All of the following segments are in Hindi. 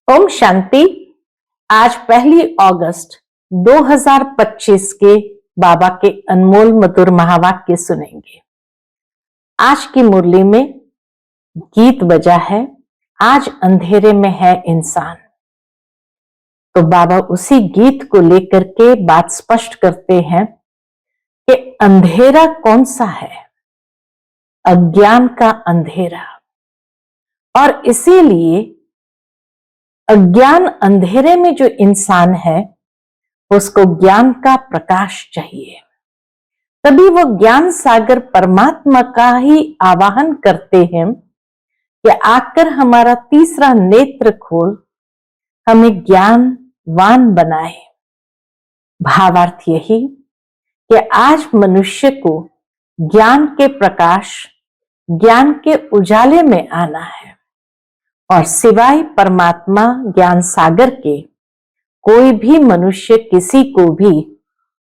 ओम शांति। आज 1 अगस्त 2025 के बाबा के अनमोल मधुर महावाक्य सुनेंगे। आज की मुरली में गीत बजा है, आज अंधेरे में है इंसान। तो बाबा उसी गीत को लेकर के बात स्पष्ट करते हैं कि अंधेरा कौन सा है, अज्ञान का अंधेरा। और इसीलिए अज्ञान अंधेरे में जो इंसान है उसको ज्ञान का प्रकाश चाहिए, तभी वो ज्ञान सागर परमात्मा का ही आवाहन करते हैं कि आकर हमारा तीसरा नेत्र खोल, हमें ज्ञानवान बनाए। भावार्थ यही कि आज मनुष्य को ज्ञान के प्रकाश, ज्ञान के उजाले में आना है और सिवाय परमात्मा ज्ञान सागर के कोई भी मनुष्य किसी को भी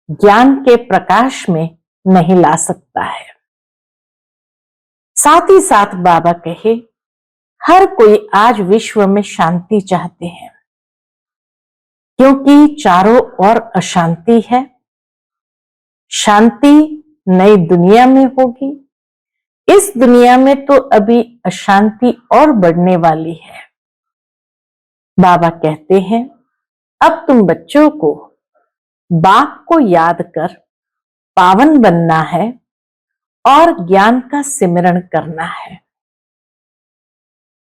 ज्ञान के प्रकाश में नहीं ला सकता है। साथ ही साथ बाबा कहे, हर कोई आज विश्व में शांति चाहते हैं, क्योंकि चारों ओर अशांति है। शांति नई दुनिया में होगी, इस दुनिया में तो अभी अशांति और बढ़ने वाली है। बाबा कहते हैं, अब तुम बच्चों को बाप को याद कर पावन बनना है और ज्ञान का सिमरण करना है।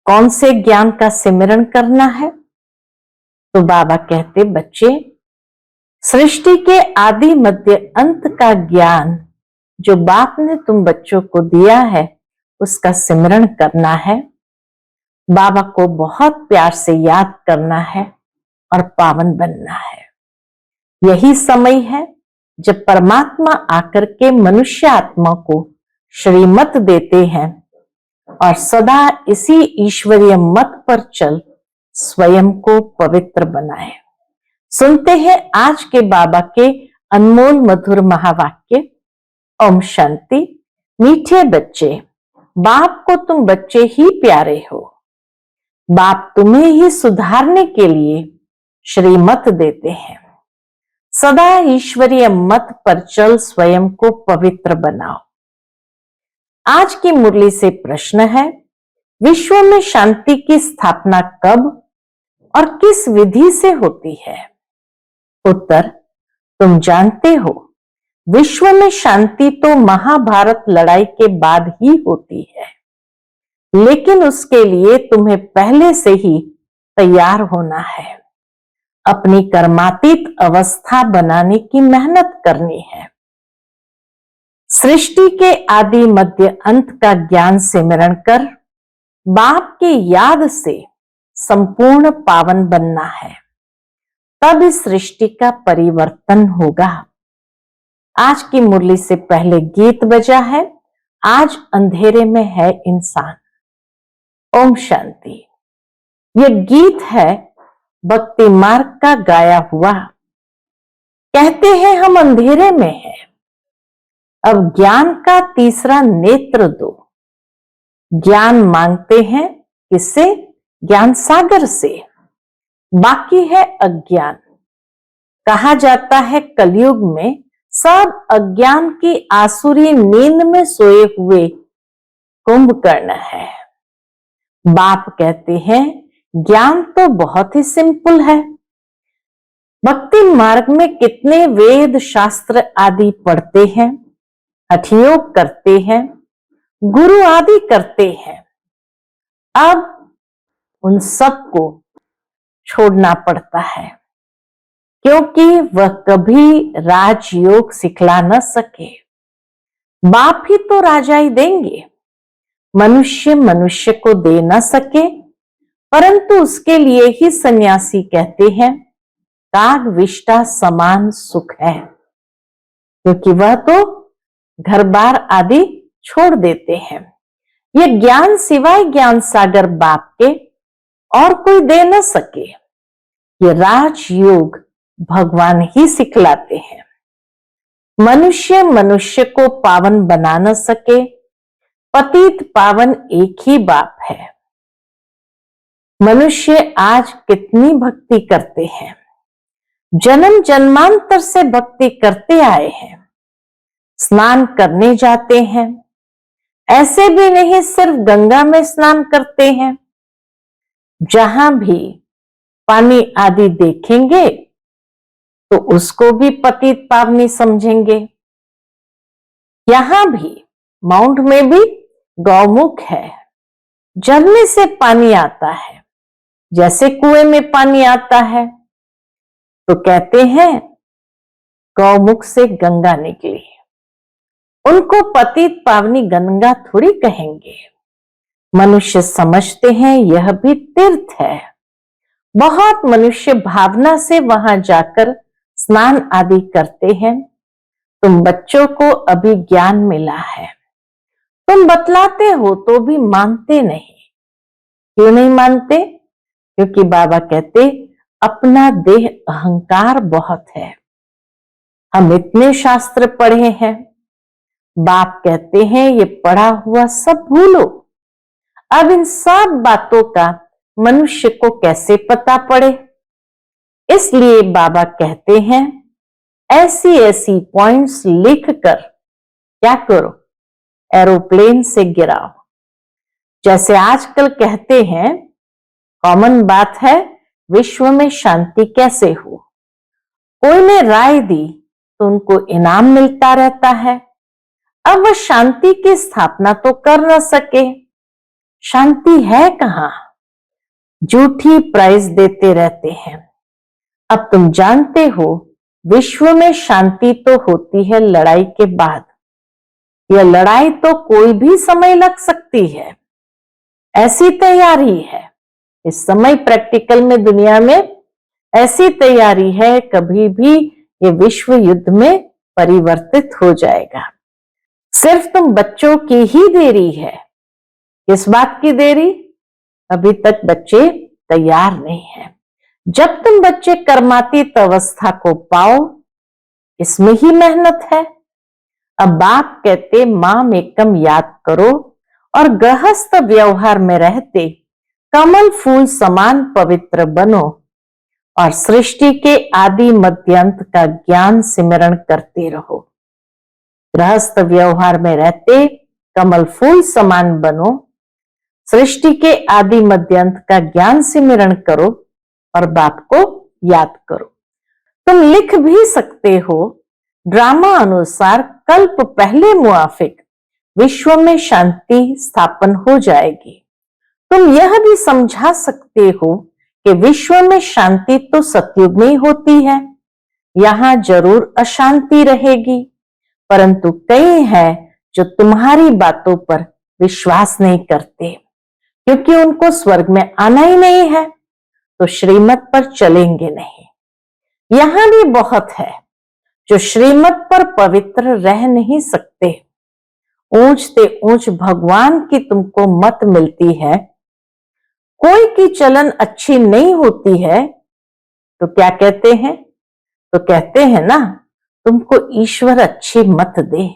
कौन से ज्ञान का सिमरण करना है? तो बाबा कहते, बच्चे, सृष्टि के आदि मध्य अंत का ज्ञान जो बाप ने तुम बच्चों को दिया है उसका सिमरण करना है। बाबा को बहुत प्यार से याद करना है और पावन बनना है। यही समय है जब परमात्मा आकर के मनुष्य आत्मा को श्रीमत देते हैं और सदा इसी ईश्वरीय मत पर चल स्वयं को पवित्र बनाए। सुनते हैं आज के बाबा के अनमोल मधुर महावाक्य। ओम शांति। मीठे बच्चे, बाप को तुम बच्चे ही प्यारे हो। बाप तुम्हें ही सुधारने के लिए श्रीमत देते हैं। सदा ईश्वरीय मत पर चल स्वयं को पवित्र बनाओ। आज की मुरली से प्रश्न है, विश्व में शांति की स्थापना कब और किस विधि से होती है? उत्तर, तुम जानते हो, विश्व में शांति तो महाभारत लड़ाई के बाद ही होती है, लेकिन उसके लिए तुम्हें पहले से ही तैयार होना है। अपनी कर्मातीत अवस्था बनाने की मेहनत करनी है। सृष्टि के आदि मध्य अंत का ज्ञान सिमरण कर बाप की याद से संपूर्ण पावन बनना है, तब इस सृष्टि का परिवर्तन होगा। आज की मुरली से पहले गीत बजा है, आज अंधेरे में है इंसान। ओम शांति। यह गीत है भक्ति मार्ग का गाया हुआ। कहते हैं हम अंधेरे में हैं, अब ज्ञान का तीसरा नेत्र दो। ज्ञान मांगते हैं किससे? ज्ञान सागर से। बाकी है अज्ञान। कहा जाता है कलयुग में सब अज्ञान की आसुरी नींद में सोए हुए कुंभकर्ण है। बाप कहते हैं, ज्ञान तो बहुत ही सिंपल है। भक्ति मार्ग में कितने वेद शास्त्र आदि पढ़ते हैं, हठयोग करते हैं, गुरु आदि करते हैं। अब उन सबको छोड़ना पड़ता है, क्योंकि वह कभी राजयोग सिखला न सके। बाप ही तो राजाई देंगे, मनुष्य मनुष्य को दे न सके। परंतु उसके लिए ही सन्यासी कहते हैं, काग विष्टा समान सुख है, क्योंकि वह तो घर बार आदि छोड़ देते हैं। यह ज्ञान सिवाय ज्ञान सागर बाप के और कोई दे न सके। ये राजयोग भगवान ही सिखलाते हैं। मनुष्य मनुष्य को पावन बना न सके, पतित पावन एक ही बाप है। मनुष्य आज कितनी भक्ति करते हैं, जन्म जन्मांतर से भक्ति करते आए हैं, स्नान करने जाते हैं। ऐसे भी नहीं सिर्फ गंगा में स्नान करते हैं, जहां भी पानी आदि देखेंगे तो उसको भी पतित पावनी समझेंगे। यहां भी माउंट में भी गौमुख है, झरने से पानी आता है, जैसे कुएं में पानी आता है तो कहते हैं गौमुख से गंगा निकली। उनको पतित पावनी गंगा थोड़ी कहेंगे। मनुष्य समझते हैं यह भी तीर्थ है। बहुत मनुष्य भावना से वहां जाकर स्नान आदि करते हैं। तुम बच्चों को अभी ज्ञान मिला है, तुम बतलाते हो तो भी मानते नहीं। क्यों नहीं मानते? क्योंकि बाबा कहते अपना देह अहंकार बहुत है। हम इतने शास्त्र पढ़े हैं, बाप कहते हैं ये पढ़ा हुआ सब भूलो। अब इन सब बातों का मनुष्य को कैसे पता पड़े? इसलिए बाबा कहते हैं ऐसी ऐसी पॉइंट्स लिखकर क्या करो, एरोप्लेन से गिराओ। जैसे आजकल कहते हैं, कॉमन बात है, विश्व में शांति कैसे हो। कोई ने राय दी तो उनको इनाम मिलता रहता है। अब वह शांति की स्थापना तो कर न सके। शांति है कहां? झूठी प्राइज देते रहते हैं। अब तुम जानते हो विश्व में शांति तो होती है लड़ाई के बाद। यह लड़ाई तो कोई भी समय लग सकती है, ऐसी तैयारी है इस समय। प्रैक्टिकल में दुनिया में ऐसी तैयारी है, कभी भी ये विश्व युद्ध में परिवर्तित हो जाएगा। सिर्फ तुम बच्चों की ही देरी है। किस बात की देरी? अभी तक बच्चे तैयार नहीं हैं। जब तुम बच्चे कर्मातीत अवस्था को पाओ, इसमें ही मेहनत है। अब बाप कहते माम एकम याद करो और गृहस्थ व्यवहार में रहते कमल फूल समान पवित्र बनो और सृष्टि के आदि मध्यांत का ज्ञान सिमरण करते रहो। गृहस्थ व्यवहार में रहते कमल फूल समान बनो, सृष्टि के आदि मध्यांत का ज्ञान सिमरण करो और बाप को याद करो। तुम लिख भी सकते हो, ड्रामा अनुसार कल्प पहले मुआफिक विश्व में शांति स्थापन हो जाएगी। तुम यह भी समझा सकते हो कि विश्व में शांति तो सतयुग में ही होती है, यहां जरूर अशांति रहेगी। परंतु कई हैं जो तुम्हारी बातों पर विश्वास नहीं करते, क्योंकि उनको स्वर्ग में आना ही नहीं है, तो श्रीमत पर चलेंगे नहीं। यहां भी बहुत है जो श्रीमत पर पवित्र रह नहीं सकते। ऊंचते ऊंच भगवान की तुमको मत मिलती है, कोई की चलन अच्छी नहीं होती है तो क्या कहते हैं? तो कहते हैं ना, तुमको ईश्वर अच्छी मत दे।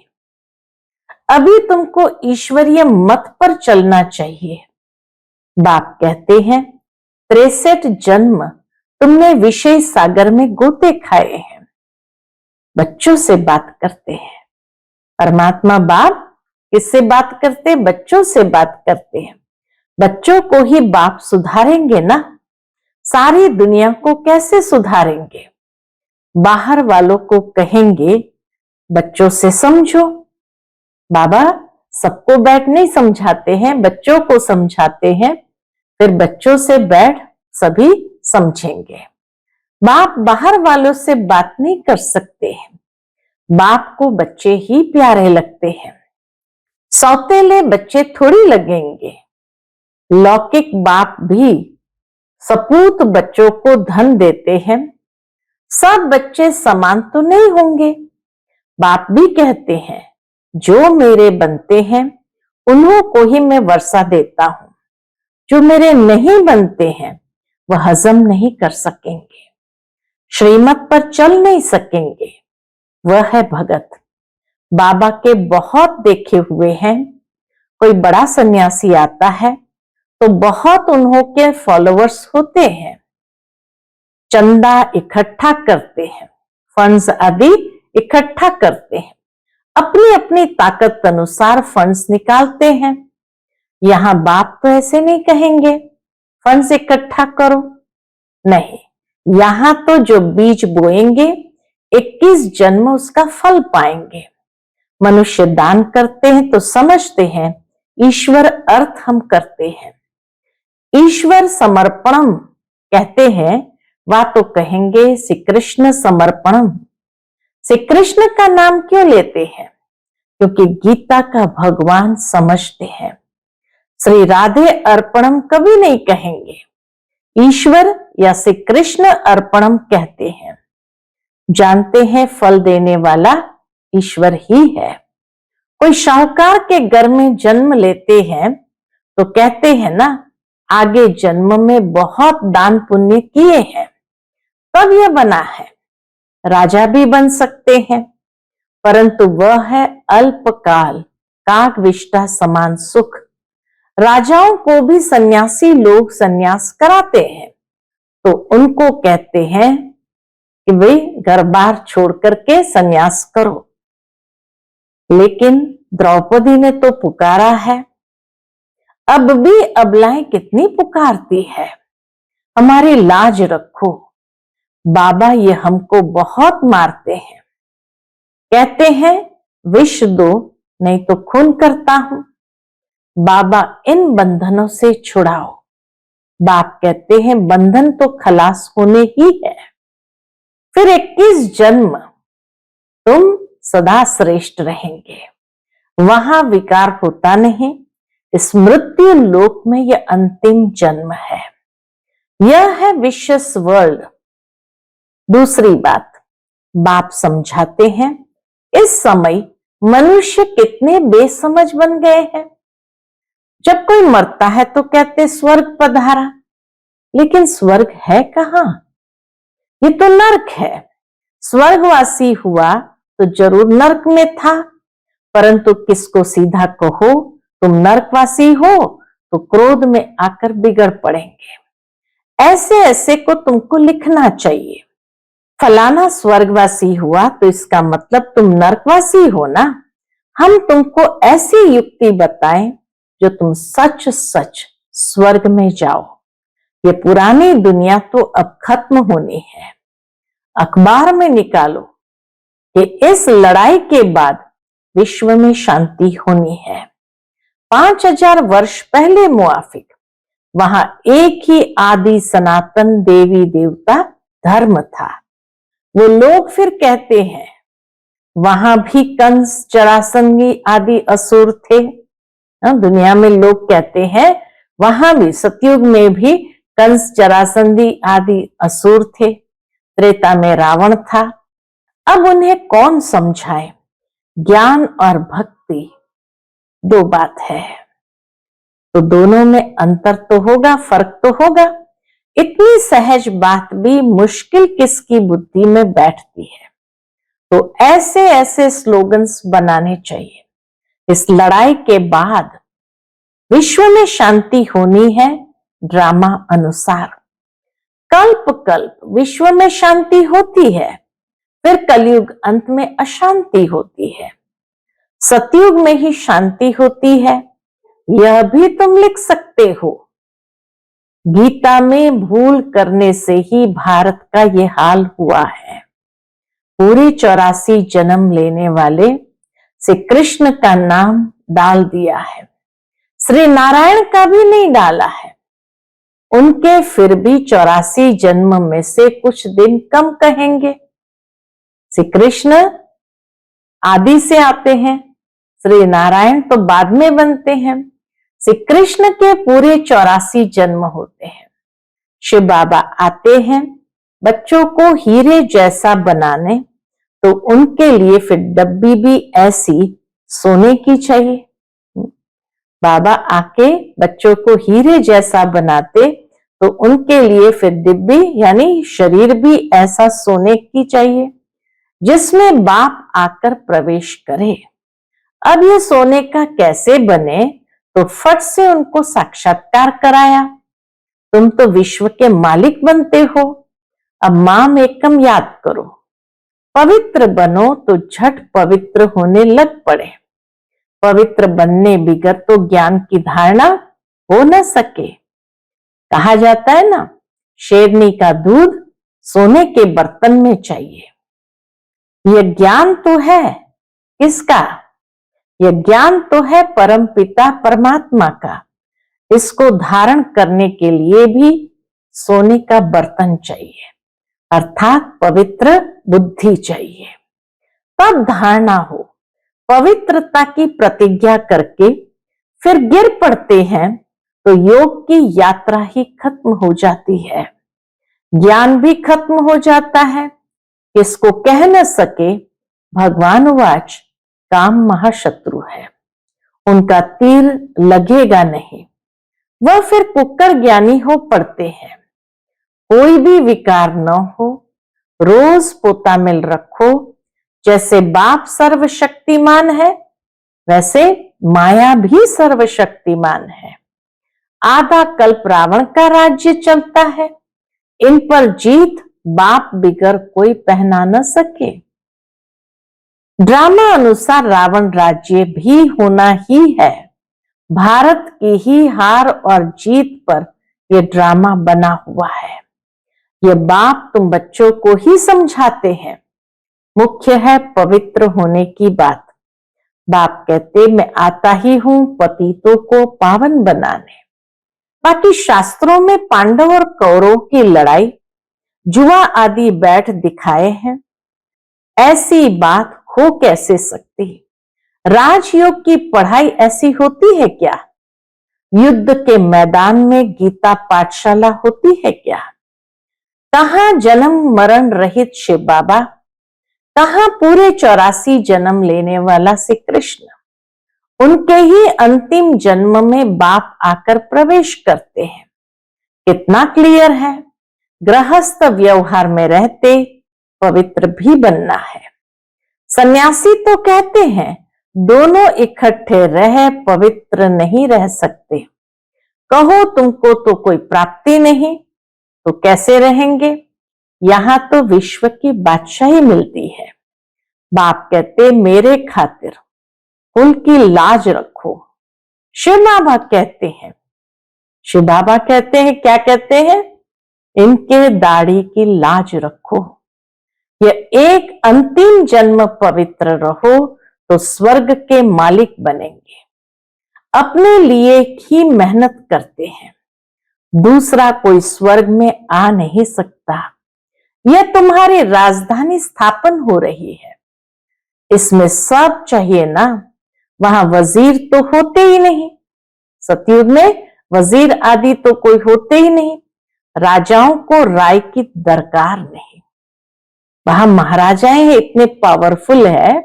अभी तुमको ईश्वरीय मत पर चलना चाहिए। बाप कहते हैं 63 जन्म तुमने विषय सागर में गोते खाए हैं। बच्चों से बात करते हैं। परमात्मा बाप किससे बात करते? बच्चों से बात करते हैं। बच्चों को ही बाप सुधारेंगे ना, सारी दुनिया को कैसे सुधारेंगे? बाहर वालों को कहेंगे बच्चों से समझो। बाबा सबको बैठ नहीं समझाते हैं, बच्चों को समझाते हैं, फिर बच्चों से बैठ सभी समझेंगे। बाप बाहर वालों से बात नहीं कर सकते हैं, बाप को बच्चे ही प्यारे लगते हैं। सौतेले बच्चे थोड़ी लगेंगे। लौकिक बाप भी सपूत बच्चों को धन देते हैं। सब बच्चे समान तो नहीं होंगे। बाप भी कहते हैं जो मेरे बनते हैं उन्हों को ही मैं वर्षा देता हूं, जो मेरे नहीं बनते हैं वह हजम नहीं कर सकेंगे, श्रीमत पर चल नहीं सकेंगे। वह है भगत। बाबा के बहुत देखे हुए हैं। कोई बड़ा सन्यासी आता है तो बहुत उन्हों के फॉलोअर्स होते हैं, चंदा इकट्ठा करते हैं, फंड्स आदि इकट्ठा करते हैं, अपनी अपनी ताकत अनुसार फंड्स निकालते हैं। यहां बाप तो ऐसे नहीं कहेंगे फंड्स इकट्ठा करो, नहीं, यहां तो जो बीज बोएंगे 21 जन्म उसका फल पाएंगे। मनुष्य दान करते हैं तो समझते हैं ईश्वर अर्थ हम करते हैं, ईश्वर समर्पणम कहते हैं, वह तो कहेंगे श्री कृष्ण समर्पणम। श्री कृष्ण का नाम क्यों लेते हैं? क्योंकि गीता का भगवान समझते हैं। श्री राधे अर्पणम कभी नहीं कहेंगे, ईश्वर या श्री कृष्ण अर्पणम कहते हैं। जानते हैं फल देने वाला ईश्वर ही है। कोई शाहूकार के घर में जन्म लेते हैं तो कहते हैं ना, आगे जन्म में बहुत दान पुण्य किए हैं तब यह बना है। राजा भी बन सकते हैं, परंतु वह है अल्पकाल, काक विष्टा समान सुख। राजाओं को भी सन्यासी लोग सन्यास कराते हैं तो उनको कहते हैं कि वे घर बार छोड़ करके सन्यास करो। लेकिन द्रौपदी ने तो पुकारा है, अब भी अबलाएं कितनी पुकारती है, हमारी लाज रखो। बाबा ये हमको बहुत मारते हैं, कहते हैं विष दो नहीं तो खून करता हूं। बाबा इन बंधनों से छुड़ाओ। बाप कहते हैं बंधन तो खलास होने ही है। फिर 21 जन्म तुम सदा श्रेष्ठ रहेंगे, वहां विकार होता नहीं। इस मृत्यु लोक में यह अंतिम जन्म है, यह है विशेष वर्ल्ड। दूसरी बात, बाप समझाते हैं इस समय मनुष्य कितने बेसमझ बन गए हैं। जब कोई मरता है तो कहते स्वर्ग पधारा, लेकिन स्वर्ग है कहां? ये तो नरक है। स्वर्गवासी हुआ तो जरूर नरक में था, परंतु किसको सीधा कहो तुम नरकवासी हो तो क्रोध में आकर बिगड़ पड़ेंगे। ऐसे ऐसे को तुमको लिखना चाहिए। फलाना स्वर्गवासी हुआ तो इसका मतलब तुम नरकवासी हो ना। हम तुमको ऐसी युक्ति बताएं जो तुम सच सच स्वर्ग में जाओ। ये पुरानी दुनिया तो अब खत्म होनी है। अखबार में निकालो कि इस लड़ाई के बाद विश्व में शांति होनी है। 5000 वर्ष पहले मुआफिक वहां एक ही आदि सनातन देवी देवता धर्म था। वो लोग फिर कहते हैं वहां भी कंस जरासंधी आदि असुर थे। दुनिया में लोग कहते हैं वहां भी सतयुग में भी कंस जरासंधी आदि असुर थे। त्रेता में रावण था। अब उन्हें कौन समझाए? ज्ञान और भक्ति दो बात है, तो दोनों में अंतर तो होगा, फर्क तो होगा। इतनी सहज बात भी मुश्किल किसकी बुद्धि में बैठती है। तो ऐसे ऐसे स्लोगन्स बनाने चाहिए। इस लड़ाई के बाद विश्व में शांति होनी है ड्रामा अनुसार। कल्प कल्प विश्व में शांति होती है, फिर कलयुग अंत में अशांति होती है। सतयुग में ही शांति होती है, यह भी तुम लिख सकते हो। गीता में भूल करने से ही भारत का ये हाल हुआ है। पूरे 84 जन्म लेने वाले श्री कृष्ण का नाम डाल दिया है, श्री नारायण का भी नहीं डाला है। उनके फिर भी 84 जन्म में से कुछ दिन कम कहेंगे। श्री कृष्ण आदि से आते हैं, श्री नारायण तो बाद में बनते हैं। श्री कृष्ण के पूरे 84 जन्म होते हैं। शिव बाबा आते हैं बच्चों को हीरे जैसा बनाने, तो उनके लिए फिर डब्बी भी ऐसी सोने की चाहिए। बाबा आके बच्चों को हीरे जैसा बनाते तो उनके लिए फिर डिब्बी यानी शरीर भी ऐसा सोने की चाहिए जिसमें बाप आकर प्रवेश करे। अब ये सोने का कैसे बने, तो फट से उनको साक्षात्कार कराया। तुम तो विश्व के मालिक बनते हो, अब माम एकम याद करो। पवित्र बनो तो झट पवित्र होने लग पड़े। पवित्र बनने बिगर तो ज्ञान की धारणा हो न सके। कहा जाता है ना, शेरनी का दूध सोने के बर्तन में चाहिए। यह ज्ञान तो है किसका? यह ज्ञान तो है परम पिता परमात्मा का। इसको धारण करने के लिए भी सोने का बर्तन चाहिए, अर्थात पवित्र बुद्धि चाहिए। तब धारणा हो। पवित्रता की प्रतिज्ञा करके फिर गिर पड़ते हैं तो योग की यात्रा ही खत्म हो जाती है, ज्ञान भी खत्म हो जाता है। किसको कह न सके भगवान वाच काम महाशत्रु है, उनका तीर लगेगा नहीं। वह फिर कुकर ज्ञानी हो पड़ते हैं। कोई भी विकार न हो, रोज पोता मिल रखो। जैसे बाप सर्वशक्तिमान है वैसे माया भी सर्वशक्तिमान है। आधा कल्प रावण का राज्य चलता है, इन पर जीत बाप बिगर कोई पहना न सके। ड्रामा अनुसार रावण राज्य भी होना ही है। भारत की ही हार और जीत पर यह ड्रामा बना हुआ है। यह बाप तुम बच्चों को ही समझाते हैं। मुख्य है पवित्र होने की बात। बाप कहते मैं आता ही हूं पतितों को पावन बनाने। बाकी शास्त्रों में पांडव और कौरवों की लड़ाई जुआ आदि बैठ दिखाए हैं। ऐसी बात हो कैसे सकती? राजयोग की पढ़ाई ऐसी होती है क्या? युद्ध के मैदान में गीता पाठशाला होती है क्या? कहां जन्म मरण रहित शिव बाबा, कहां पूरे 84 जन्म लेने वाला श्री कृष्ण। उनके ही अंतिम जन्म में बाप आकर प्रवेश करते हैं। कितना क्लियर है। गृहस्थ व्यवहार में रहते पवित्र भी बनना है। सन्यासी तो कहते हैं दोनों इकट्ठे रह पवित्र नहीं रह सकते। कहो तुमको तो कोई प्राप्ति नहीं तो कैसे रहेंगे? यहां तो विश्व की बादशाही मिलती है। बाप कहते मेरे खातिर कुल की लाज रखो। शिव बाबा कहते हैं, शिव बाबा कहते हैं, क्या कहते हैं? इनके दाढ़ी की लाज रखो। यह एक अंतिम जन्म पवित्र रहो तो स्वर्ग के मालिक बनेंगे। अपने लिए ही मेहनत करते हैं, दूसरा कोई स्वर्ग में आ नहीं सकता। यह तुम्हारी राजधानी स्थापन हो रही है, इसमें सब चाहिए ना। वहां वजीर तो होते ही नहीं, सतयुग में वजीर आदि तो कोई होते ही नहीं। राजाओं को राय की दरकार नहीं। वहां महाराजाएं इतने पावरफुल है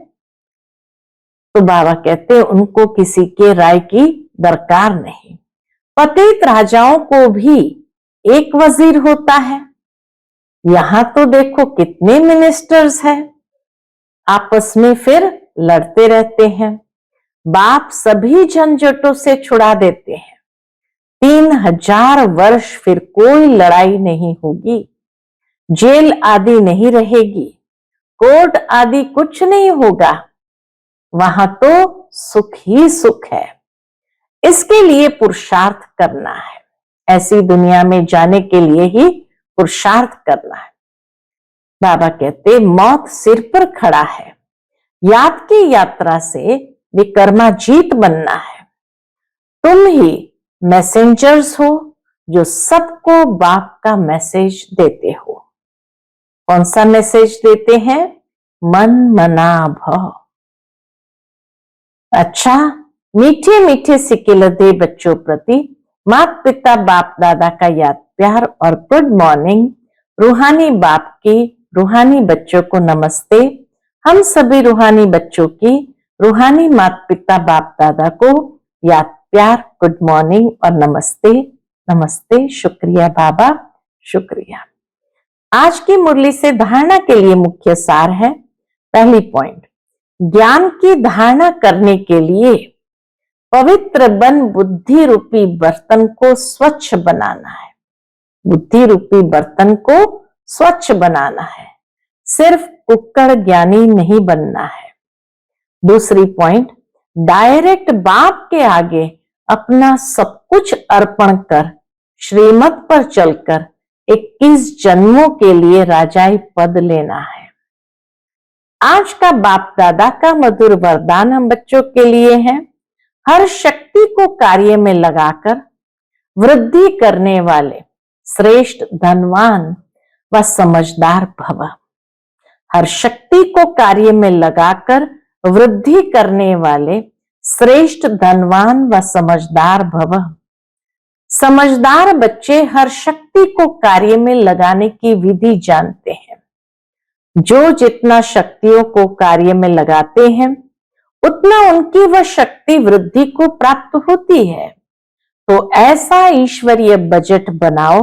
तो बाबा कहते हैं उनको किसी के राय की दरकार नहीं। पतित राजाओं को भी एक वजीर होता है। यहां तो देखो कितने मिनिस्टर्स हैं, आपस में फिर लड़ते रहते हैं। बाप सभी झंझटों से छुड़ा देते हैं। 3000 वर्ष फिर कोई लड़ाई नहीं होगी, जेल आदि नहीं रहेगी, कोर्ट आदि कुछ नहीं होगा। वहां तो सुख ही सुख है। इसके लिए पुरुषार्थ करना है। ऐसी दुनिया में जाने के लिए ही पुरुषार्थ करना है। बाबा कहते मौत सिर पर खड़ा है। याद की यात्रा से विकर्मा जीत बनना है। तुम ही मैसेंजर्स हो जो सबको बाप का मैसेज देते हो। कौन सा मैसेज देते हैं? मन मना भव। अच्छा, मीठे मीठे सिकिलदे बच्चों प्रति माता पिता बाप दादा का याद प्यार और गुड मॉर्निंग। रूहानी बाप की रूहानी बच्चों को नमस्ते। हम सभी रूहानी बच्चों की रूहानी माता पिता बाप दादा को याद प्यार गुड मॉर्निंग और नमस्ते। नमस्ते, शुक्रिया बाबा, शुक्रिया। आज की मुरली से धारणा के लिए मुख्य सार है। पहली पॉइंट, ज्ञान की धारणा करने के लिए पवित्र बन बुद्धि रूपी बर्तन को स्वच्छ बनाना है। बुद्धि रूपी बर्तन को स्वच्छ बनाना है, सिर्फ कुक्कड़ ज्ञानी नहीं बनना है। दूसरी पॉइंट, डायरेक्ट बाप के आगे अपना सब कुछ अर्पण कर श्रीमत पर चलकर 21 जन्मों के लिए राजाई पद लेना है। आज का बाप दादा का मधुर वरदान हम बच्चों के लिए है, हर शक्ति को कार्य में लगाकर वृद्धि करने वाले श्रेष्ठ धनवान व समझदार भव। हर शक्ति को कार्य में लगाकर वृद्धि करने वाले श्रेष्ठ धनवान व समझदार भव। समझदार बच्चे हर शक्ति को कार्य में लगाने की विधि जानते हैं। जो जितना शक्तियों को कार्य में लगाते हैं उतना उनकी वह शक्ति वृद्धि को प्राप्त होती है। तो ऐसा ईश्वरीय बजट बनाओ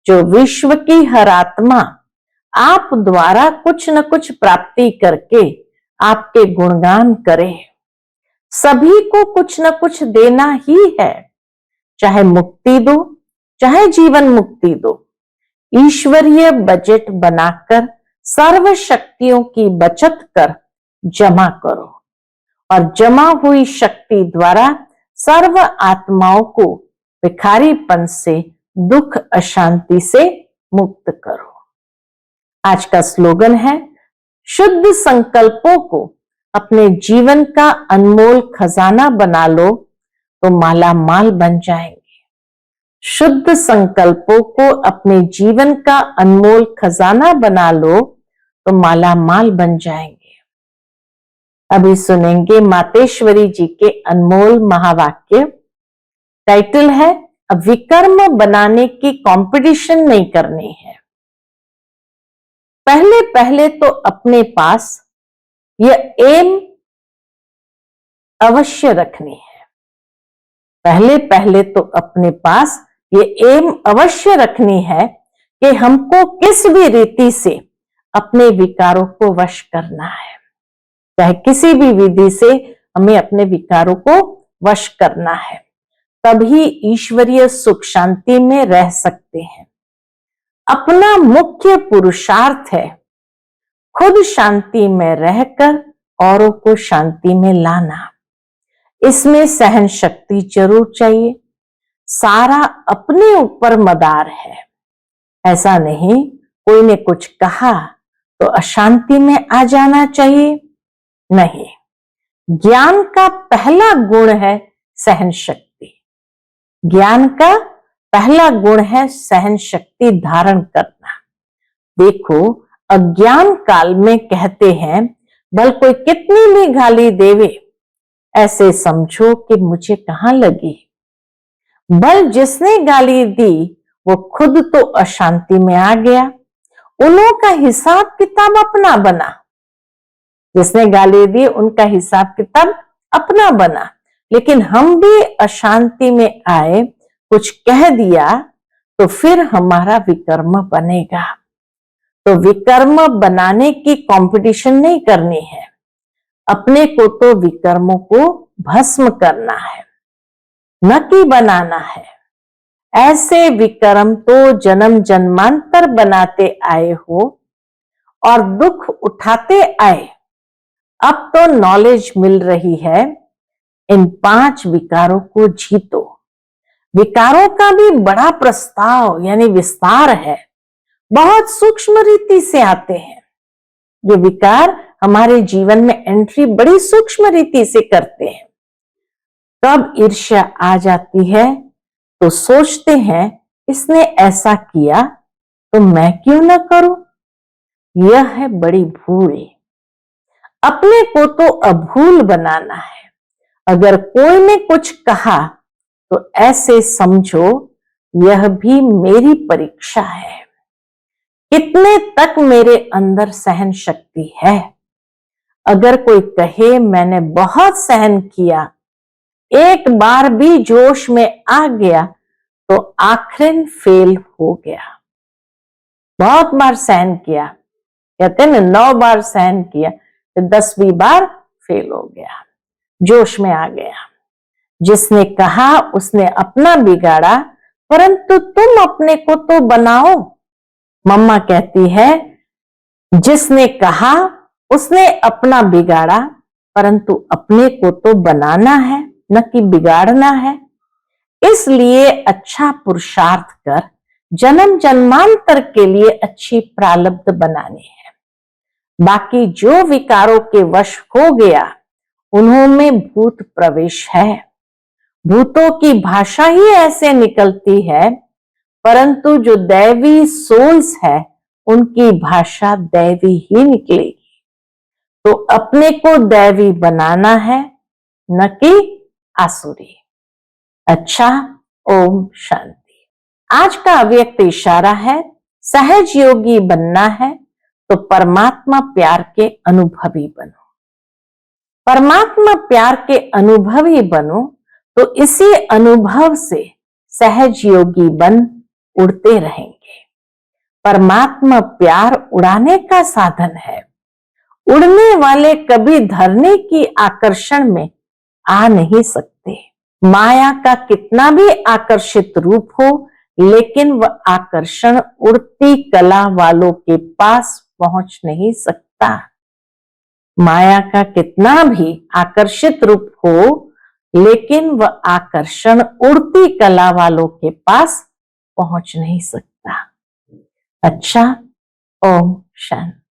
जो विश्व की हर आत्मा आप द्वारा कुछ न कुछ प्राप्ति करके आपके गुणगान करे। सभी को कुछ न कुछ देना ही है, चाहे मुक्ति दो चाहे जीवन मुक्ति दो। ईश्वरीय बजट बनाकर सर्व शक्तियों की बचत कर जमा करो और जमा हुई शक्ति द्वारा सर्व आत्माओं को भिखारीपन से, दुख अशांति से मुक्त करो। आज का स्लोगन है, शुद्ध संकल्पों को अपने जीवन का अनमोल खजाना बना लो तो माला माल बन जाएंगे। शुद्ध संकल्पों को अपने जीवन का अनमोल खजाना बना लो तो माला माल बन जाएंगे। अभी सुनेंगे मातेश्वरी जी के अनमोल महावाक्य। टाइटल है, विकर्म बनाने की कंपटीशन नहीं करनी है। पहले पहले तो अपने पास यह एम अवश्य रखनी है। पहले पहले तो अपने पास ये एम अवश्य रखनी है कि हमको किस भी रीति से अपने विकारों को वश करना है। चाहे किसी भी विधि से हमें अपने विकारों को वश करना है, तभी ईश्वरीय सुख शांति में रह सकते हैं। अपना मुख्य पुरुषार्थ है खुद शांति में रहकर औरों को शांति में लाना। इसमें सहन शक्ति जरूर चाहिए। सारा अपने ऊपर मदार है। ऐसा नहीं कोई ने कुछ कहा तो अशांति में आ जाना चाहिए, नहीं। ज्ञान का पहला गुण है सहन शक्ति। ज्ञान का पहला गुण है सहन शक्ति धारण करना। देखो, अज्ञान काल में कहते हैं, भल कोई कितनी भी गाली देवे ऐसे समझो कि मुझे कहां लगी। भल जिसने गाली दी वो खुद तो अशांति में आ गया, उन्हों का हिसाब किताब अपना बना। जिसने गाली दी उनका हिसाब किताब अपना बना, लेकिन हम भी अशांति में आए, कुछ कह दिया तो फिर हमारा विकर्म बनेगा। तो विकर्म बनाने की कंपटीशन नहीं करनी है, अपने को तो विकर्मों को भस्म करना है, न कि बनाना है। ऐसे विकर्म तो जन्म जन्मांतर बनाते आए हो और दुख उठाते आए। अब तो नॉलेज मिल रही है, इन 5 विकारों को जीतो। विकारों का भी बड़ा प्रस्ताव यानी विस्तार है, बहुत सूक्ष्म रीति से आते हैं। ये विकार हमारे जीवन में एंट्री बड़ी सूक्ष्म रीति से करते हैं। कब ईर्ष्या आ जाती है तो सोचते हैं इसने ऐसा किया तो मैं क्यों ना करूं। यह है बड़ी भूल। अपने को तो अभूल बनाना है। अगर कोई ने कुछ कहा तो ऐसे समझो यह भी मेरी परीक्षा है, कितने तक मेरे अंदर सहन शक्ति है। अगर कोई कहे मैंने बहुत सहन किया, एक बार भी जोश में आ गया तो आखिर फेल हो गया। बहुत बार सहन किया, कहते हैं ना 9 बार सहन किया, तो 10वीं बार फेल हो गया, जोश में आ गया। जिसने कहा उसने अपना बिगाड़ा, परंतु तुम अपने को तो बनाओ। मम्मा कहती है, जिसने कहा उसने अपना बिगाड़ा, परंतु अपने को तो बनाना है, न कि बिगाड़ना है। इसलिए अच्छा पुरुषार्थ कर जन्म जन्मांतर के लिए अच्छी प्रारब्ध बनाने हैं। बाकी जो विकारों के वश हो गया, उन्होंने भूत प्रवेश है। भूतों की भाषा ही ऐसे निकलती है, परंतु जो दैवी सोल्स है उनकी भाषा दैवी ही निकलेगी। तो अपने को दैवी बनाना है, न कि आसुरी। अच्छा, ओम शांति। आज का अव्यक्त इशारा है, सहज योगी बनना है तो परमात्मा प्यार के अनुभवी बनो। परमात्मा प्यार के अनुभवी बनो तो इसी अनुभव से सहज योगी बन उड़ते रहेंगे। परमात्मा प्यार उड़ाने का साधन है। उड़ने वाले कभी धरने की आकर्षण में आ नहीं सकते। माया का कितना भी आकर्षित रूप हो, लेकिन वह आकर्षण उड़ती कला वालों के पास पहुंच नहीं सकता। माया का कितना भी आकर्षित रूप हो, लेकिन वह आकर्षण उड़ती कला वालों के पास पहुंच नहीं सकता। अच्छा, ओम शांति।